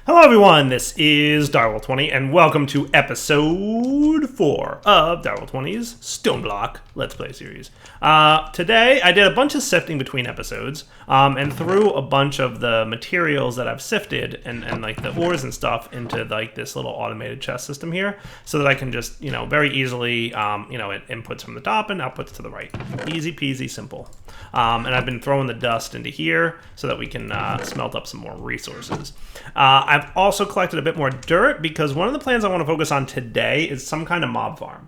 Hello everyone, this is Direwolf20 and welcome to episode 4 of Direwolf20's Stoneblock Let's Play series. Today I did a bunch of sifting between episodes and threw a bunch of the materials that I've sifted and like the ores and stuff into like this little automated chest system here so that I can just, very easily, it inputs from the top and outputs to the right. Easy peasy simple. And I've been throwing the dust into here so that we can smelt up some more resources. I've also collected a bit more dirt because one of the plans I want to focus on today is some kind of mob farm.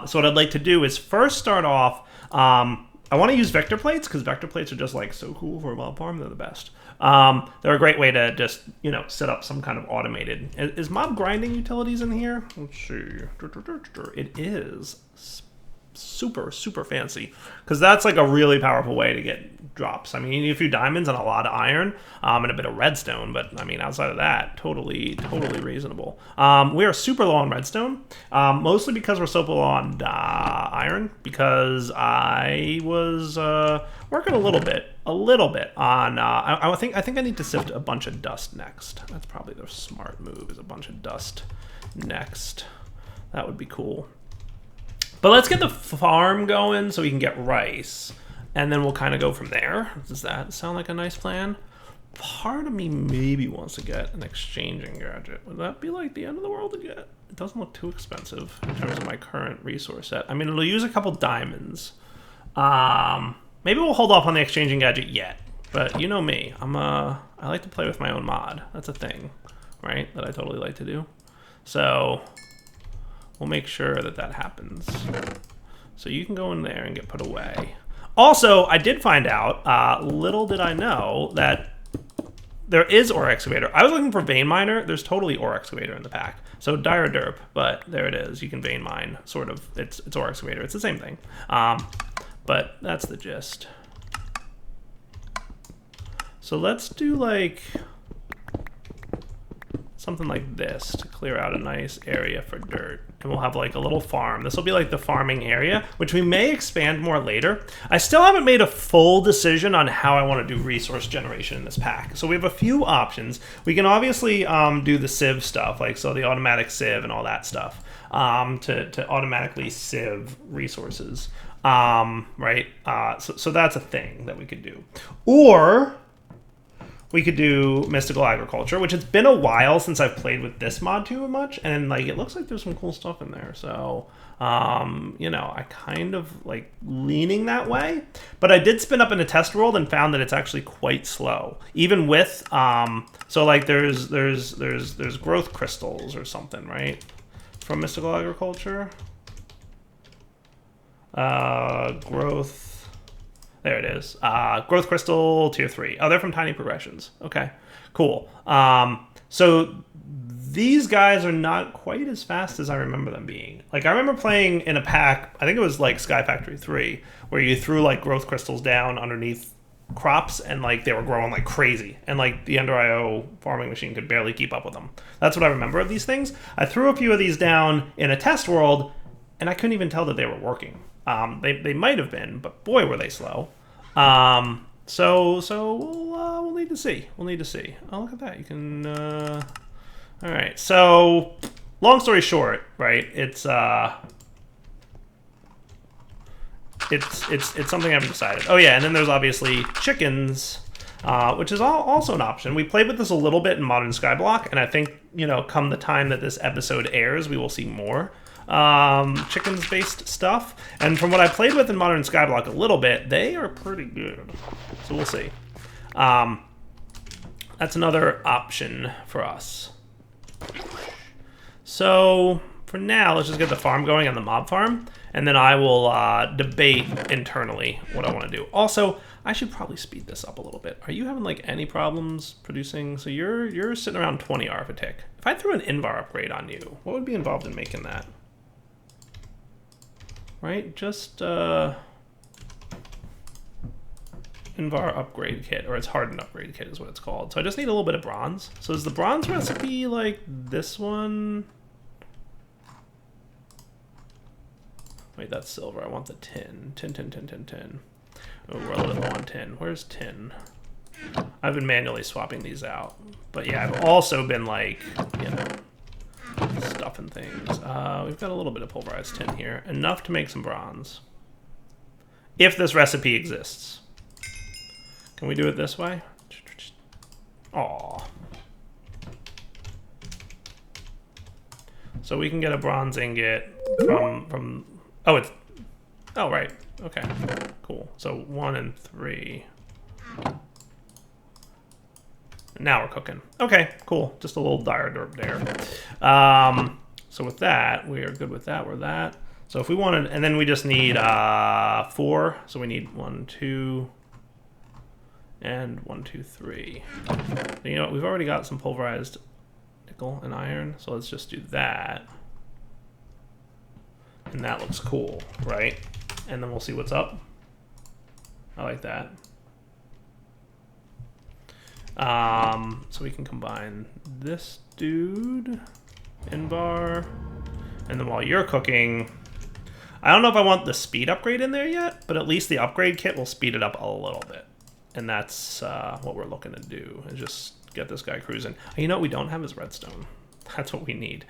So what I'd like to do is first start off, I want to use vector plates because vector plates are just like so cool for a mob farm. They're the best. They're a great way to just, set up some kind of automated. Is mob grinding utilities in here? Let's see. It is super fancy because that's like a really powerful way to get drops. I mean, you need a few diamonds and a lot of iron and a bit of redstone, but I mean, outside of that, totally reasonable. We are super low on redstone, mostly because we're so low on iron, because I was working a little bit on I think I need to sift a bunch of dust next. That's probably the smart move, is a bunch of dust next. That would be cool. But let's get the farm going so we can get rice, and then we'll kind of go from there. Does that sound like a nice plan? Part of me maybe wants to get an exchanging gadget. Would that be like the end of the world to get? It doesn't look too expensive in terms of my current resource set. I mean, it'll use a couple diamonds. Maybe we'll hold off on the exchanging gadget yet. But you know me, I like to play with my own mod. That's a thing, right? That I totally like to do. So we'll make sure that happens. So you can go in there and get put away. Also, I did find out, little did I know, that there is ore excavator. I was looking for vein miner. There's totally ore excavator in the pack. So dire derp, but there it is. You can vein mine, sort of. It's ore excavator. It's the same thing. But that's the gist. So let's do like something like this to clear out a nice area for dirt. And we'll have like a little farm. This will be like the farming area, which we may expand more later. I still haven't made a full decision on how I want to do resource generation in this pack. So we have a few options. We can obviously do the sieve stuff, like so the automatic sieve and all that stuff, to automatically sieve resources, right? So that's a thing that we could do. Or we could do mystical agriculture, which it's been a while since I've played with this mod too much, and like it looks like there's some cool stuff in there. So, I kind of like leaning that way. But I did spin up in a test world and found that it's actually quite slow, even with so like there's growth crystals or something, right, from mystical agriculture. Growth. There it is. Growth Crystal Tier 3. Oh, they're from Tiny Progressions. Okay, cool. So these guys are not quite as fast as I remember them being. Like, I remember playing in a pack, I think it was like Sky Factory 3, where you threw like growth crystals down underneath crops and like they were growing like crazy. And like the Ender IO farming machine could barely keep up with them. That's what I remember of these things. I threw a few of these down in a test world and I couldn't even tell that they were working. They might have been, but boy, were they slow. So we'll need to see. We'll need to see. Oh, look at that. You can. All right. So, long story short, right? It's something I haven't decided. Oh yeah, and then there's obviously chickens, which is also an option. We played with this a little bit in Modern Skyblock, and I think come the time that this episode airs, we will see more chickens based stuff, and from what I played with in Modern Skyblock a little bit, they are pretty good, so we'll see. That's another option for us. So for now, let's just get the farm going on the mob farm, and then I will debate internally what I want to do. Also, I should probably speed this up a little bit. Are you having like any problems producing? So you're sitting around 20 ARF a tick. If I threw an Invar upgrade on you, what would be involved in making that? Right, just Invar upgrade kit, or it's hardened upgrade kit is what it's called. So I just need a little bit of bronze. So is the bronze recipe like this one? Wait, that's silver. I want the tin. Tin. Oh, we're a little bit low on tin. Where's tin? I've been manually swapping these out. But yeah, I've also been like, you know, stuffing things. We've got a little bit of pulverized tin here. Enough to make some bronze. If this recipe exists. Can we do it this way? Aw. So we can get a bronze ingot from oh, it's, oh, right. Okay, cool. So 1 and 3. Now we're cooking. Okay, cool. Just a little dire derp there. So with that, we are good with that. We're that. So if we wanted, and then we just need 4. So we need 1, 2, and 1, 2, 3. You know what? We've already got some pulverized nickel and iron. So let's just do that. And that looks cool, right? And then we'll see what's up. I like that. So we can combine this dude in bar. And then while you're cooking, I don't know if I want the speed upgrade in there yet, but at least the upgrade kit will speed it up a little bit. And that's what we're looking to do, is just get this guy cruising. You know what we don't have is redstone. That's what we need.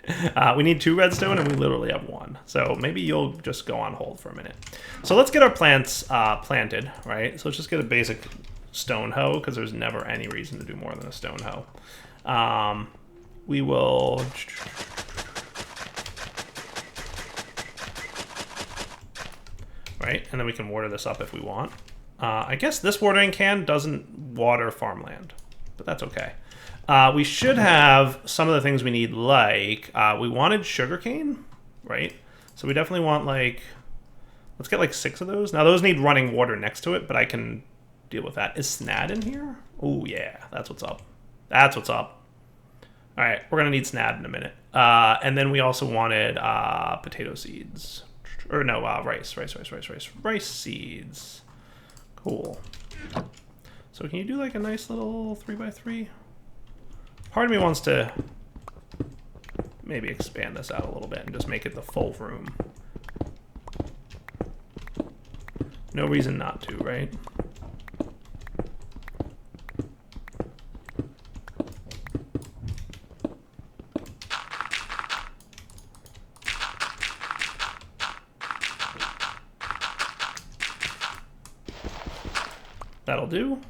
We need 2 redstone, and we literally have 1. So maybe you'll just go on hold for a minute. So let's get our plants planted, right? So let's just get a basic stone hoe, because there's never any reason to do more than a stone hoe. We will... Right, and then we can water this up if we want. I guess this watering can doesn't water farmland, but that's okay. We should have some of the things we need, like, we wanted sugarcane, right? So we definitely want, like, let's get like 6 of those. Now those need running water next to it, but I can deal with that. Is snad in here? Oh yeah, that's what's up. That's what's up. All right, we're gonna need snad in a minute. And then we also wanted potato seeds. Or no, rice seeds. Cool. So can you do like a nice little 3x3? Part of me wants to maybe expand this out a little bit and just make it the full room. No reason not to, right? That'll do.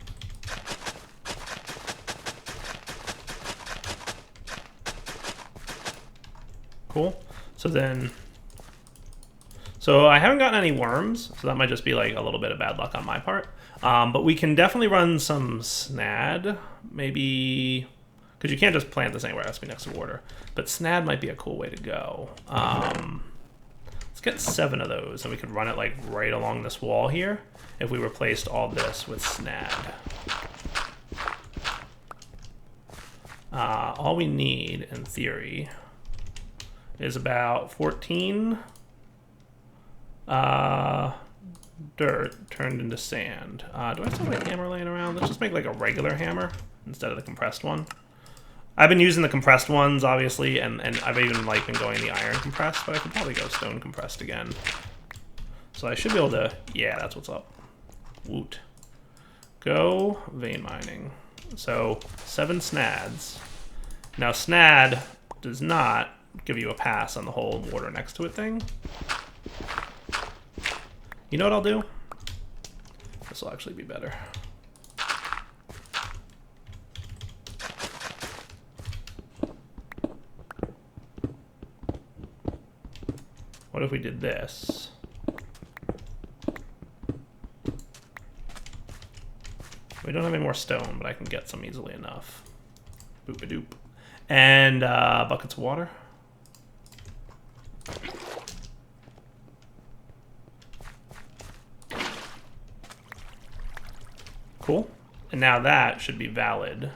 Cool. So then, so I haven't gotten any worms, so that might just be like a little bit of bad luck on my part. But we can definitely run some snad, maybe, because you can't just plant this anywhere, it has to be next to water. But snad might be a cool way to go. Let's get 7 of those, and we could run it like right along this wall here if we replaced all this with snad. All we need, in theory, is about 14 dirt turned into sand. Do I still have a hammer laying around? Let's just make like a regular hammer instead of the compressed one. I've been using the compressed ones, obviously, and I've even like been going the iron compressed, but I could probably go stone compressed again. So I should be able to, yeah, that's what's up. Woot. Go vein mining. So 7 snads. Now snad does not give you a pass on the whole water next to it thing. You know what I'll do? This will actually be better. What if we did this? We don't have any more stone, but I can get some easily enough. Boop-a-doop. And buckets of water. Cool. And now that should be valid.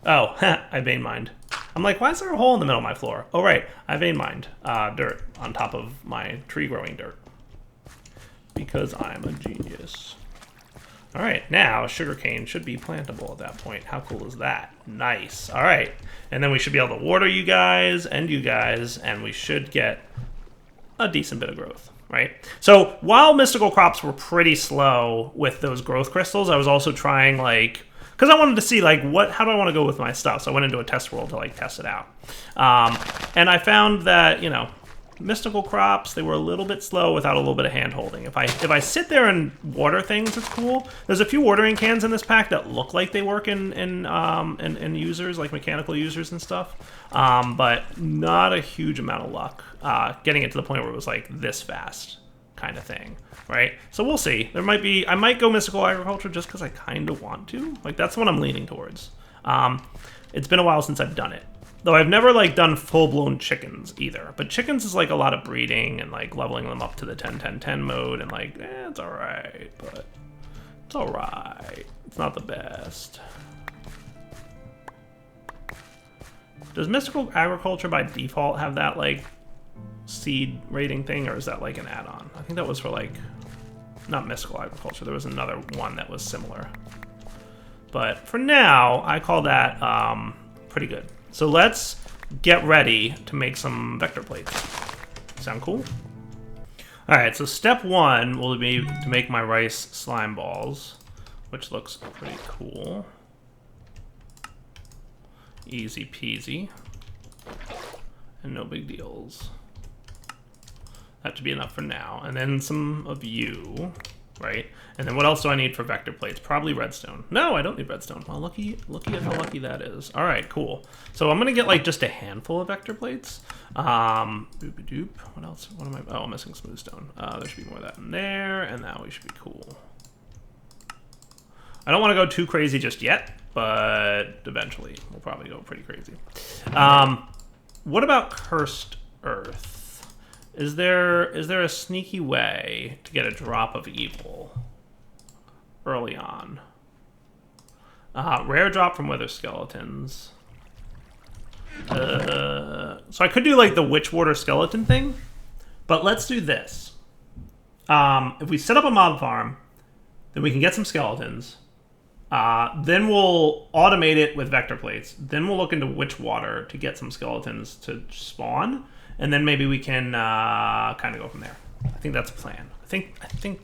Oh, I vein mined. I'm like, why is there a hole in the middle of my floor? Oh, right. I vein mined dirt on top of my tree growing dirt. Because I'm a genius. All right, now sugarcane should be plantable at that point. How cool is that? Nice. All right. And then we should be able to water you guys, and we should get a decent bit of growth. right? So while mystical crops were pretty slow with those growth crystals, I was also trying like, because I wanted to see like how do I want to go with my stuff. So I went into a test world to like test it out. And I found that, you know, mystical crops, they were a little bit slow without a little bit of hand holding. If I sit there and water things, it's cool. There's a few watering cans in this pack that look like they work in users, like mechanical users and stuff, but not a huge amount of luck getting it to the point where it was like this fast kind of thing, right? So we'll see. There might be, I might go mystical agriculture just because I kind of want to. Like that's what I'm leaning towards. It's been a while since I've done it. Though I've never like done full-blown chickens either. But chickens is like a lot of breeding and like leveling them up to the 10-10-10 mode and like, it's alright, but it's alright. It's not the best. Does mystical agriculture by default have that like seed rating thing, or is that like an add-on? I think that was for like, not mystical agriculture, there was another one that was similar. But for now, I call that pretty good. So let's get ready to make some vector plates. Sound cool? All right, so step one will be to make my rice slime balls, which looks pretty cool. Easy peasy. And no big deals. That should be enough for now. And then some of you, right? And then what else do I need for vector plates? Probably redstone. No, I don't need redstone. Well, look at how lucky that is. All right, cool. So I'm gonna get like just a handful of vector plates. Doop-a-doop. What else? What am I? Oh, I'm missing smooth stone. There should be more of that in there, and now we should be cool. I don't want to go too crazy just yet, but eventually we'll probably go pretty crazy. What about cursed earth? Is there a sneaky way to get a drop of evil early on? Rare drop from wither skeletons. So I could do like the witch water skeleton thing, but let's do this. If we set up a mob farm, then we can get some skeletons. Then we'll automate it with vector plates. Then we'll look into witch water to get some skeletons to spawn. And then maybe we can kind of go from there. I think that's a plan. I think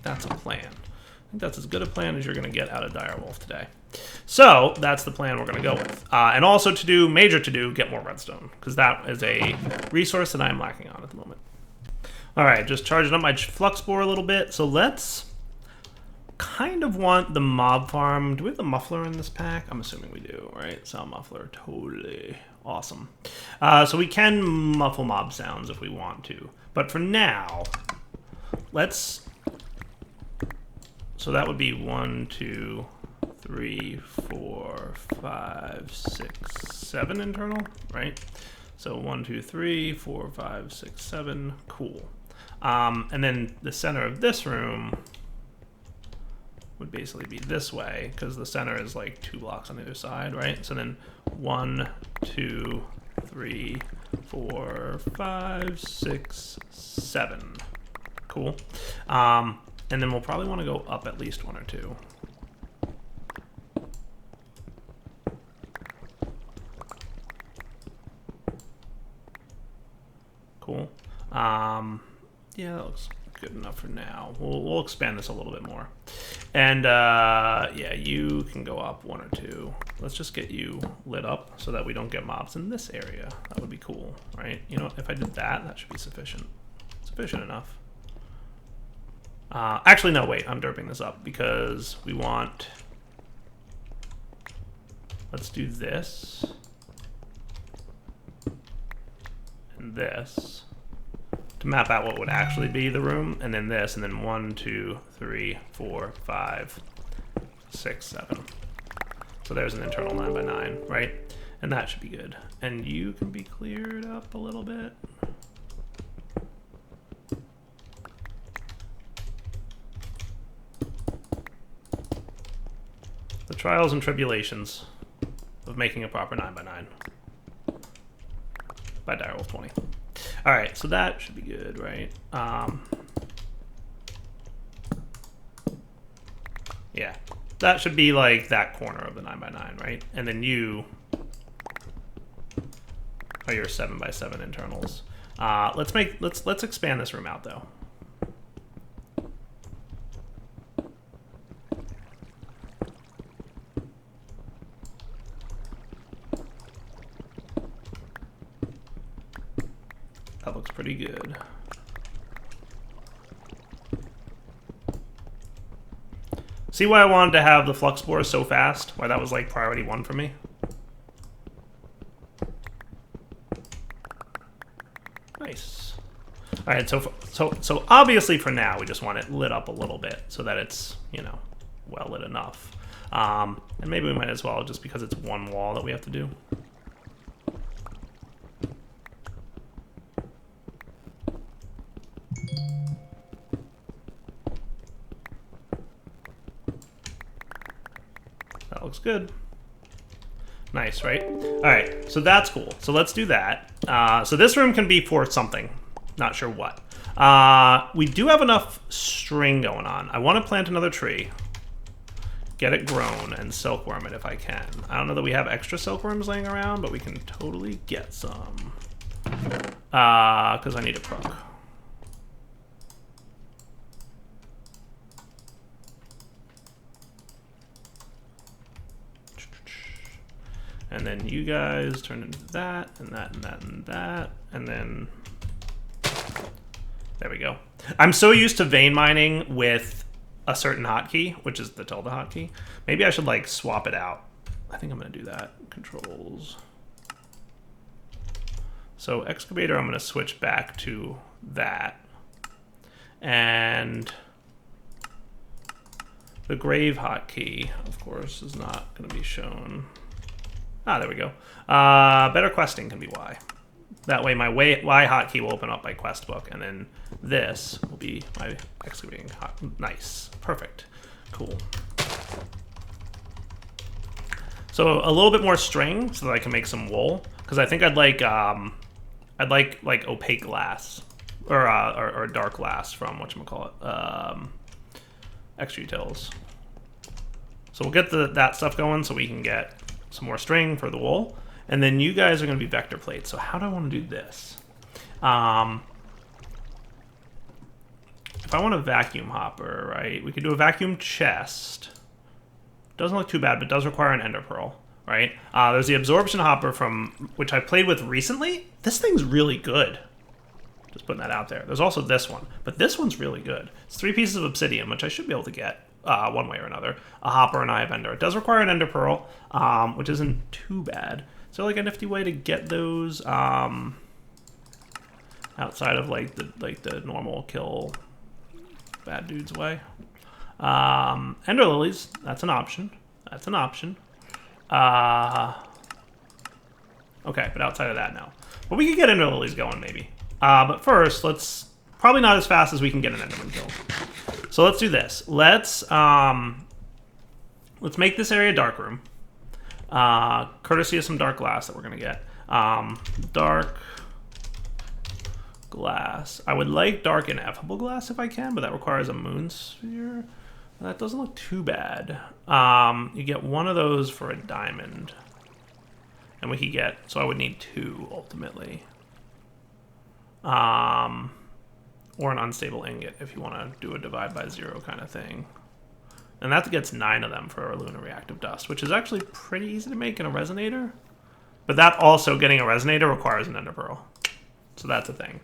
that's a plan. I think that's as good a plan as you're going to get out of Direwolf today. So that's the plan we're going to go with. And also to do, major to do, get more redstone. Because that is a resource that I'm lacking on at the moment. All right, just charging up my flux bore a little bit. So let's kind of want the mob farm. Do we have the muffler in this pack? I'm assuming we do, right? Sound muffler, totally. Awesome. So we can muffle mob sounds if we want to. But for now, let's... So that would be 1, 2, 3, 4, 5, 6, 7 internal, right? So 1, 2, 3, 4, 5, 6, 7. Cool. And then the center of this room would basically be this way, because the center is like 2 blocks on the other side, right? So then 1, 2, 3, 4, 5, 6, 7. Cool. And then we'll probably want to go up at least 1 or 2. Cool. Yeah, that looks good enough for now. We'll expand this a little bit more. And yeah, you can go up 1 or 2. Let's just get you lit up so that we don't get mobs in this area. That would be cool, right? You know, if I did that, that should be sufficient. Sufficient enough. Actually, no, wait. I'm derping this up because we want... Let's do this. And this. To map out what would actually be the room, and then this, and then 1, 2, 3, 4, 5, 6, 7. So there's an internal 9x9, right? And that should be good. And you can be cleared up a little bit. The trials and tribulations of making a proper 9x9 by Direwolf 20. All right, so that should be good, right? Yeah, that should be like that corner of the 9x9, right? And then you are your 7x7 internals. Let's expand this room out though. That looks pretty good. See why I wanted to have the flux spores so fast? Why that was like priority 1 for me? Nice. All right, so obviously for now we just want it lit up a little bit so that it's, you know, well lit enough. And maybe we might as well, just because it's one wall that we have to do. That looks good. Nice, right? All right, so that's cool. So let's do that. So this room can be for something. Not sure what. We do have enough string going on. I want to plant another tree. Get it grown and silkworm it if I can. I don't know that we have extra silkworms laying around, but we can totally get some. Because I need a crook. And then you guys turn into that, and that, and that, and that, and then... There we go. I'm so used to vein mining with a certain hotkey, which is the tilde hotkey. Maybe I should, like, swap it out. I think I'm going to do that. Controls. So excavator, I'm going to switch back to that. And the grave hotkey, of course, is not going to be shown. Ah, there we go. Better questing can be Y. That way my Y hotkey will open up my quest book, and then this will be my excavating hot. Nice. Perfect. Cool. So a little bit more string so that I can make some wool, because I think I'd like opaque glass or dark glass from whatchamacallit, extra utils. So we'll get that stuff going so we can get some more string for the wool. And then you guys are going to be vector plates. So how do I want to do this? If I want a vacuum hopper, right, we could do a vacuum chest. Doesn't look too bad, but does require an ender pearl, right? There's the absorption hopper from which I played with recently. This thing's really good. Just putting that out there. There's also this one, but this one's really good. It's 3 pieces of obsidian, which I should be able to get one way or another. A hopper and eye of ender. It does require an ender pearl, which isn't too bad. So like a nifty way to get those outside of like the normal kill bad dudes way. Ender lilies, that's an option. That's an option. Okay, but outside of that, no. But we could get ender lilies going maybe. But first, let's probably not as fast as we can get an enderman kill. So let's do this. Let's make this area dark room. Courtesy of some dark glass that we're gonna get. Dark glass. I would like dark ineffable glass if I can, but that requires a moon sphere. That doesn't look too bad. You get one of those for a diamond. And we could get, so I would need 2 ultimately. Or an unstable ingot if you want to do a divide by 0 kind of thing. And that gets 9 of them for a lunar reactive dust, which is actually pretty easy to make in a resonator. But that also, getting a resonator requires an ender pearl. So that's a thing.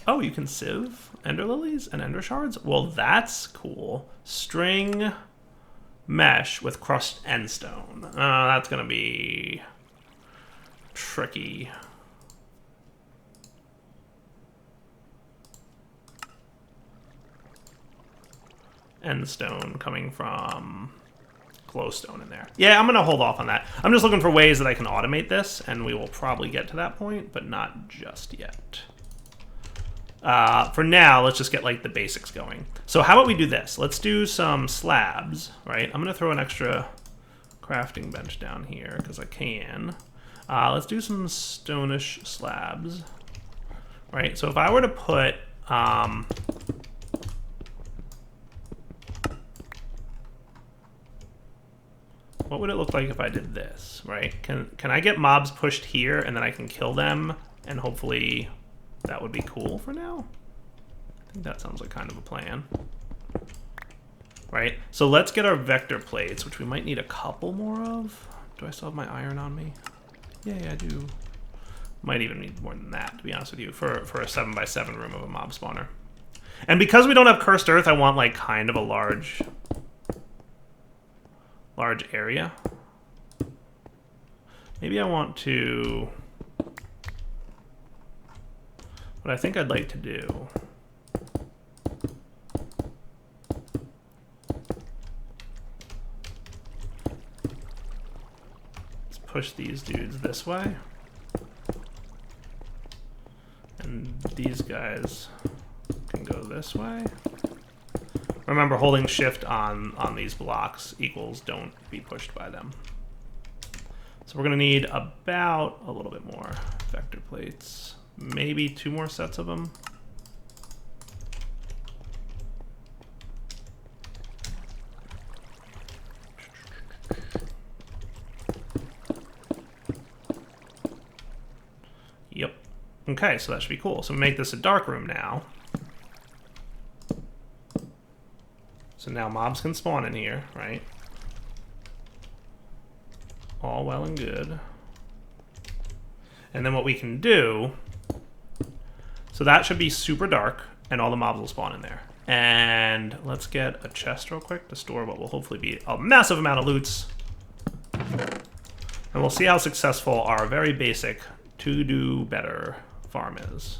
Oh, you can sieve ender lilies and ender shards? Well, that's cool. String mesh with crushed end stone. That's going to be tricky. End stone coming from glowstone in there. Yeah, I'm going to hold off on that. I'm just looking for ways that I can automate this, and we will probably get to that point, but not just yet. For now, let's just get like the basics going. So how about we do this? Let's do some slabs, right? I'm going to throw an extra crafting bench down here because I can. Let's do some stonish slabs, right? So if I were to put... what would it look like if I did this, right? Can I get mobs pushed here and then I can kill them and hopefully that would be cool for now? I think that sounds like kind of a plan. Right? So let's get our vector plates, which we might need a couple more of. Do I still have my iron on me? Yeah, I do. Might even need more than that, to be honest with you, for a 7x7 room of a mob spawner. And because we don't have Cursed Earth, I want like kind of a large area. Maybe I want to... What I think I'd like to do... Let's push these dudes this way. And these guys can go this way. Remember, holding shift on these blocks equals don't be pushed by them. So we're going to need about a little bit more vector plates. Maybe 2 more sets of them. Yep. Okay, so that should be cool. So we make this a dark room now. So now mobs can spawn in here, right? All well and good. And then what we can do... So that should be super dark, and all the mobs will spawn in there. And let's get a chest real quick to store what will hopefully be a massive amount of loots. And we'll see how successful our very basic to-do better farm is.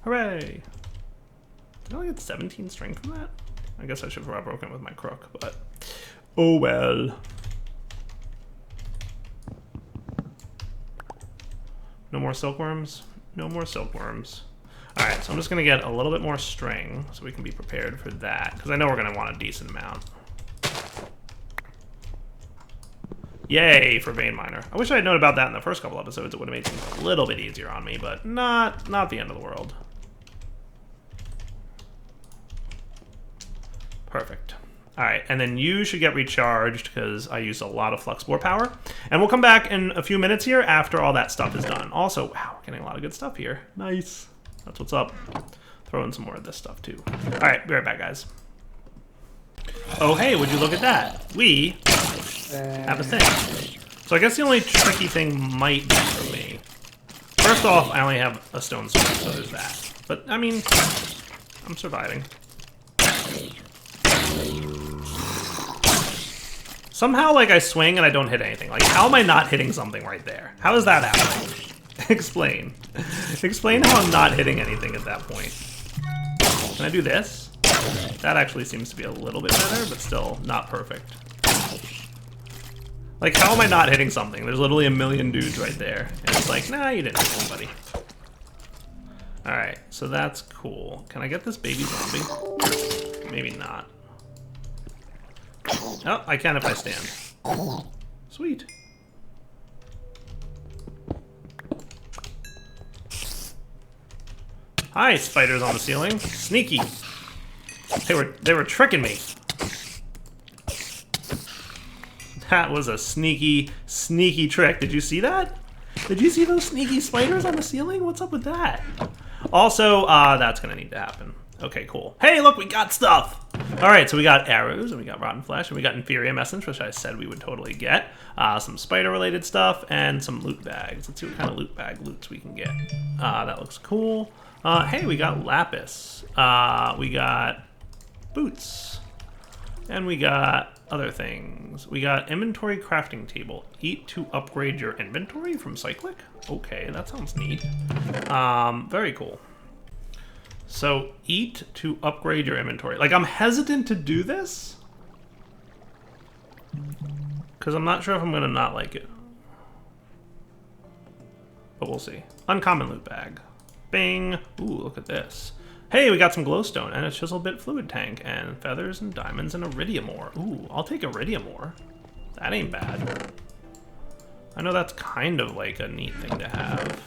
Hooray! Did I only get 17 strength from that? I guess I should have broken it with my crook, but oh well. No more silkworms? No more silkworms. Alright, so I'm just going to get a little bit more string so we can be prepared for that, because I know we're going to want a decent amount. Yay for Vein Miner. I wish I had known about that in the first couple episodes. It would have made things a little bit easier on me, but not the end of the world. Perfect. All right, and then you should get recharged because I used a lot of flux spore power. And we'll come back in a few minutes here after all that stuff is done. Also, wow, we're getting a lot of good stuff here. Nice. That's what's up. Throw in some more of this stuff too. All right, be right back, guys. Oh, hey, would you look at that? We have a thing. So I guess the only tricky thing might be for me. First off, I only have a stone sword, so there's that. But, I mean, I'm surviving. Somehow, like, I swing and I don't hit anything. Like, how am I not hitting something right there? How is that happening? Explain. Explain how I'm not hitting anything at that point. Can I do this? That actually seems to be a little bit better, but still not perfect. Like, how am I not hitting something? There's literally a million dudes right there. And it's like, nah, you didn't hit somebody. Alright, so that's cool. Can I get this baby zombie? Maybe not. Oh, I can if I stand. Sweet. Hi, spiders on the ceiling. Sneaky. They were tricking me. That was a sneaky, sneaky trick. Did you see that? Did you see those sneaky spiders on the ceiling? What's up with that? Also, that's gonna need to happen. Okay, cool. Hey, look, we got stuff! Alright, so we got arrows, and we got rotten flesh, and we got inferium essence, which I said we would totally get. Some spider-related stuff, and some loot bags. Let's see what kind of loot bag loots we can get. That looks cool. Hey, we got lapis. We got boots. And we got other things. We got inventory crafting table. Eat to upgrade your inventory from Cyclic? Okay, that sounds neat. Very cool. So, eat to upgrade your inventory. Like, I'm hesitant to do this. Because I'm not sure if I'm going to not like it. But we'll see. Uncommon loot bag. Bing. Ooh, look at this. Hey, we got some glowstone and a chisel bit fluid tank and feathers and diamonds and iridium ore. Ooh, I'll take iridium ore. That ain't bad. I know that's kind of like a neat thing to have.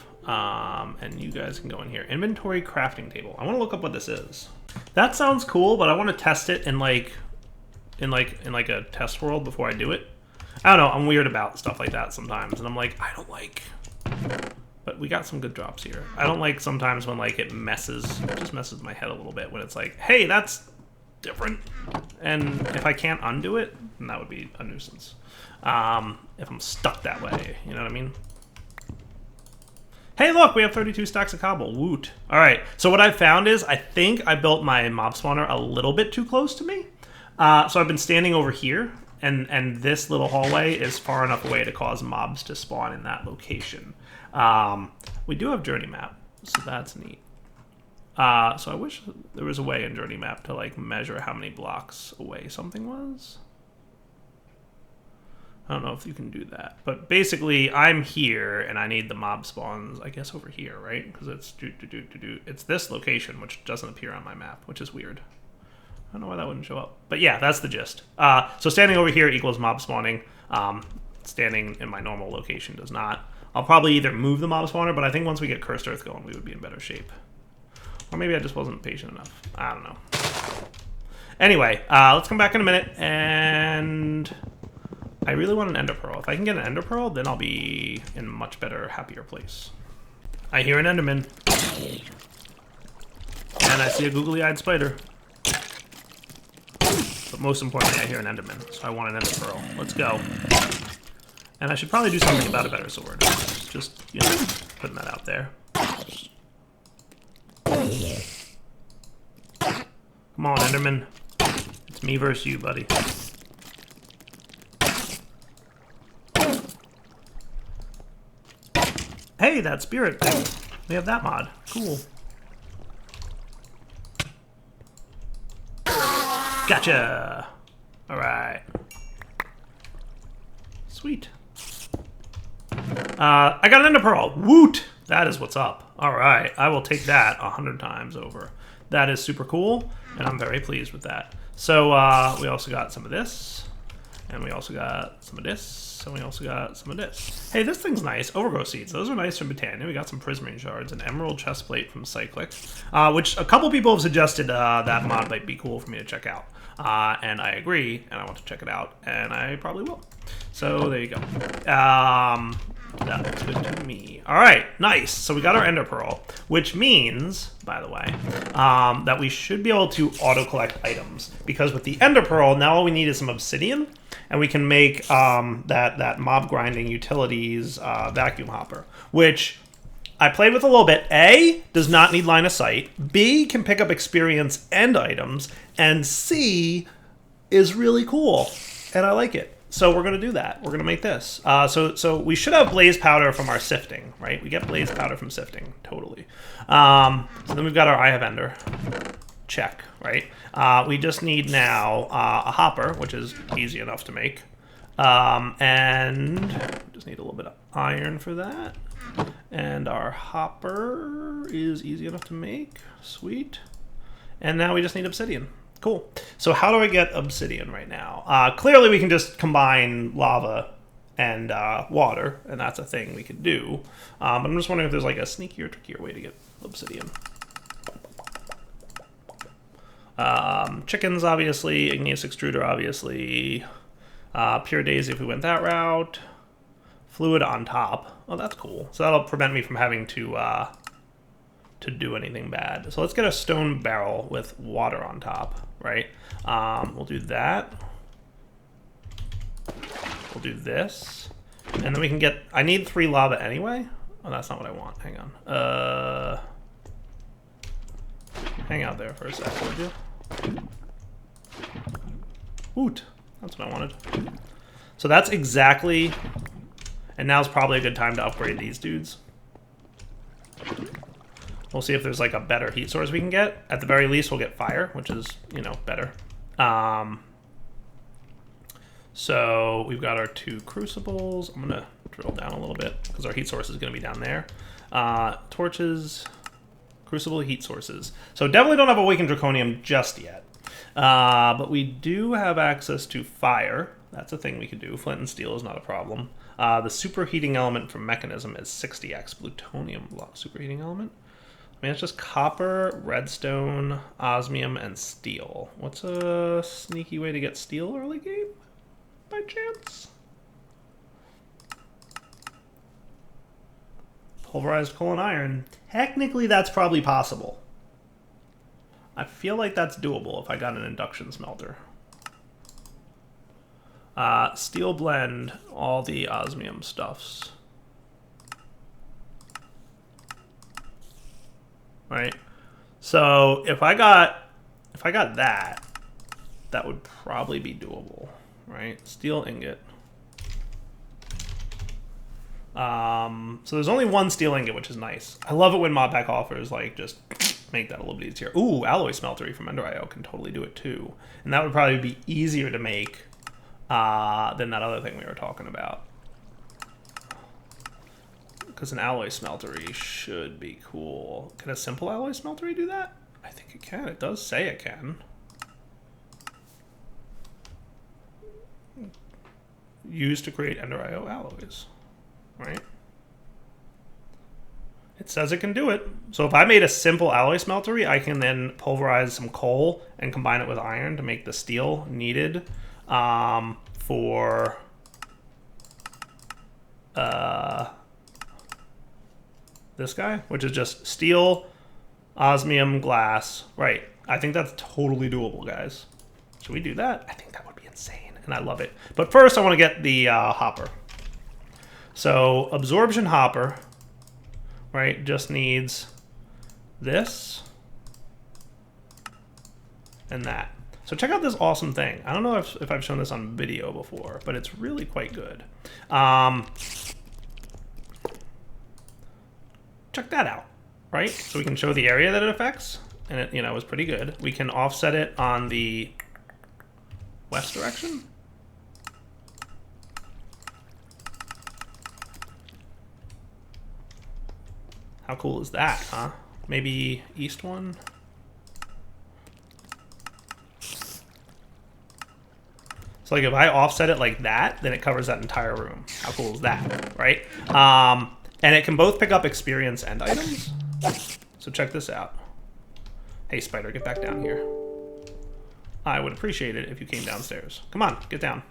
And you guys can go in here. Inventory crafting table. I want to look up what this is. That sounds cool, but I want to test it in like a test world before I do it. I don't know. I'm weird about stuff like that sometimes, and I'm like, I don't like. But we got some good drops here. I don't like sometimes when like it just messes my head a little bit when it's like, hey, that's different. And if I can't undo it, then that would be a nuisance. If I'm stuck that way, you know what I mean? Hey, look, we have 32 stacks of cobble. Woot. All right, so what I've found is I think I built my mob spawner a little bit too close to me. So I've been standing over here, and this little hallway is far enough away to cause mobs to spawn in that location. We do have Journey Map, so that's neat. So I wish there was a way in Journey Map to like measure how many blocks away something was. I don't know if you can do that, but basically I'm here and I need the mob spawns, I guess, over here, right? Because it's it's this location, which doesn't appear on my map, which is weird. I don't know why that wouldn't show up, but yeah, that's the gist. So standing over here equals mob spawning. Standing in my normal location does not. I'll probably either move the mob spawner, but I think once we get Cursed Earth going, we would be in better shape. Or maybe I just wasn't patient enough. I don't know. Anyway, let's come back in a minute, and I really want an Ender Pearl. If I can get an Ender Pearl, then I'll be in a much better, happier place. I hear an Enderman. And I see a googly-eyed spider. But most importantly, I hear an Enderman, so I want an Ender Pearl. Let's go. And I should probably do something about a better sword. Just, you know, putting that out there. Come on, Enderman. It's me versus you, buddy. Hey, that spirit thing. We have that mod. Cool. Gotcha! Alright. Sweet. I got an Ender Pearl. Woot! That is what's up. Alright, I will take that 100 times over. That is super cool, and I'm very pleased with that. So, we also got some of this, and we also got some of this, and we also got some of this. Hey, this thing's nice. Overgrowth seeds. Those are nice from Botania. We got some prismarine shards, an emerald chestplate from Cyclic, which a couple people have suggested that mod might be cool for me to check out. And I agree, and I want to check it out, and I probably will. So there you go. That looks good to me. All right, nice. So we got our Ender Pearl, which means, by the way, that we should be able to auto-collect items. Because with the Ender Pearl, now all we need is some obsidian, and we can make that mob grinding utilities vacuum hopper, which I played with a little bit. A, does not need line of sight. B, can pick up experience and items. And C, is really cool, and I like it. So we're going to do that. We're going to make this. So we should have blaze powder from our sifting, right? We get blaze powder from sifting, totally. So then we've got our Eye of Ender. Check, right? We just need now a hopper, which is easy enough to make. And just need a little bit of iron for that. And our hopper is easy enough to make. Sweet. And now we just need obsidian. Cool. So how do I get obsidian right now? Clearly we can just combine lava and water, and that's a thing we could do. But I'm just wondering if there's like a sneakier, trickier way to get obsidian. Chickens, obviously. Igneous extruder, obviously. Pure daisy if we went that route. Fluid on top. Oh, that's cool. So that'll prevent me from having to do anything bad. So let's get a stone barrel with water on top, right? We'll do that. We'll do this. And then we can get... I need 3 lava anyway. Oh, that's not what I want. Hang on. Hang out there for a sec, would you? Woot. That's what I wanted. So that's exactly... And now's probably a good time to upgrade these dudes. We'll see if there's like a better heat source we can get. At the very least, we'll get fire, which is, you know, better. So we've got our 2 crucibles. I'm going to drill down a little bit because our heat source is going to be down there. Torches, crucible, heat sources. So definitely don't have awakened draconium just yet. But we do have access to fire. That's a thing we could do. Flint and steel is not a problem. The superheating element from mechanism is 60x. Plutonium superheating element. I mean, it's just copper, redstone, osmium, and steel. What's a sneaky way to get steel early game? By chance? Pulverized coal and iron. Technically, that's probably possible. I feel like that's doable if I got an induction smelter. Steel blend, all the osmium stuffs. right? So if I got that, that would probably be doable, right? Steel ingot. So there's only one steel ingot, which is nice. I love it when mod pack offers like just make that a little bit easier. Ooh, alloy smeltery from Ender IO can totally do it too, and that would probably be easier to make than that other thing we were talking about. Because an alloy smeltery should be cool. Can a simple alloy smeltery do that? I think it can. It does say it can. Used to create Ender IO alloys. Right? It says it can do it. So if I made a simple alloy smeltery, I can then pulverize some coal and combine it with iron to make the steel needed for this guy, which is just steel, osmium, glass. Right. I think that's totally doable, guys. Should we do that? I think that would be insane, and I love it. But first, I want to get the hopper. So Absorption Hopper, right, just needs this and that. So check out this awesome thing. I don't know if I've shown this on video before, but it's really quite good. Check that out, right? So we can show the area that it affects, and it, you know, is pretty good. We can offset it on the west direction. How cool is that, huh? Maybe east one? So like if I offset it like that, then it covers that entire room. How cool is that, right? And it can both pick up experience and items. So check this out. Hey, spider, get back down here. I would appreciate it if you came downstairs. Come on, get down.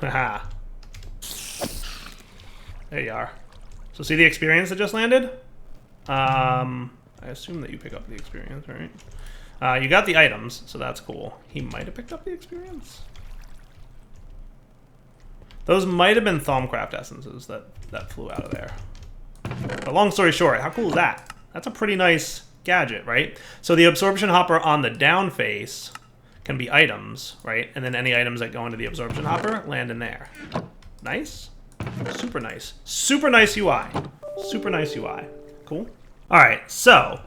Haha. There you are. So see the experience that just landed? I assume that you pick up the experience, right? You got the items, so that's cool. He might have picked up the experience. Those might have been Thaumcraft essences that flew out of there. But long story short, how cool is that? That's a pretty nice gadget, right? So the Absorption Hopper on the down face can be items, right? And then any items that go into the Absorption Hopper land in there. Nice. Super nice. Super nice UI. Super nice UI. Cool. All right, so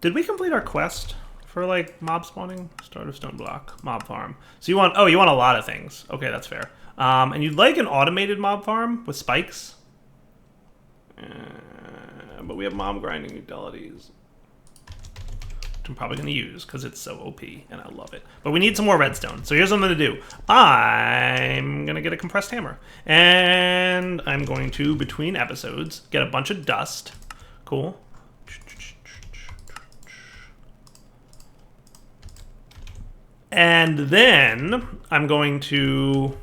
did we complete our quest for like mob spawning? Start of Stoneblock, mob farm. So you want a lot of things. Okay, that's fair. And you'd like an automated mob farm with spikes. But we have mob grinding utilities, which I'm probably going to use because it's so OP and I love it. But we need some more redstone. So here's what I'm going to do. I'm going to get a compressed hammer. And I'm going to, between episodes, get a bunch of dust. Cool. And then I'm going to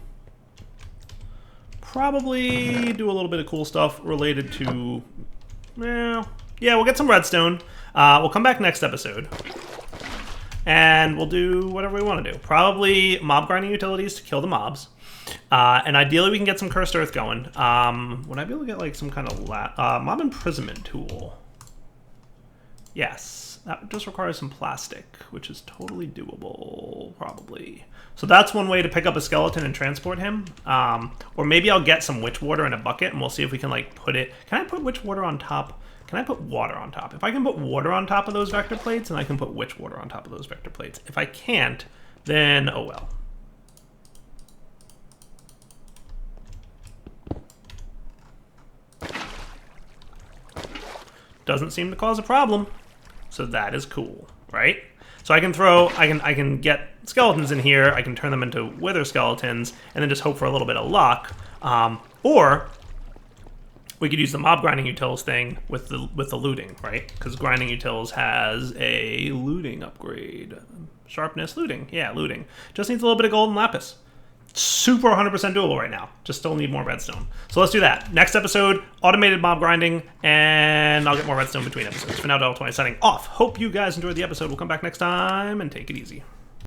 probably do a little bit of cool stuff related to, well, yeah, we'll get some redstone. We'll come back next episode. And we'll do whatever we want to do. Probably mob grinding utilities to kill the mobs. And ideally we can get some cursed earth going. Would I be able to get like some kind of mob imprisonment tool? Yes. That just requires some plastic, which is totally doable, probably. So that's one way to pick up a skeleton and transport him. Or maybe I'll get some witch water in a bucket, and we'll see if we can like put it... Can I put witch water on top? Can I put water on top? If I can put water on top of those vector plates, then I can put witch water on top of those vector plates. If I can't, then oh well. Doesn't seem to cause a problem. So that is cool, right? So I can I can get skeletons in here, I can turn them into wither skeletons, and then just hope for a little bit of luck. Or we could use the mob grinding utils thing with the looting, right? Because grinding utils has a looting upgrade. Sharpness, looting. Yeah, looting. Just needs a little bit of gold and lapis. Super 100% doable right now. Just still need more redstone. So let's do that. Next episode, automated mob grinding, and I'll get more redstone between episodes. For now, Darrell20 signing off. Hope you guys enjoyed the episode. We'll come back next time and take it easy.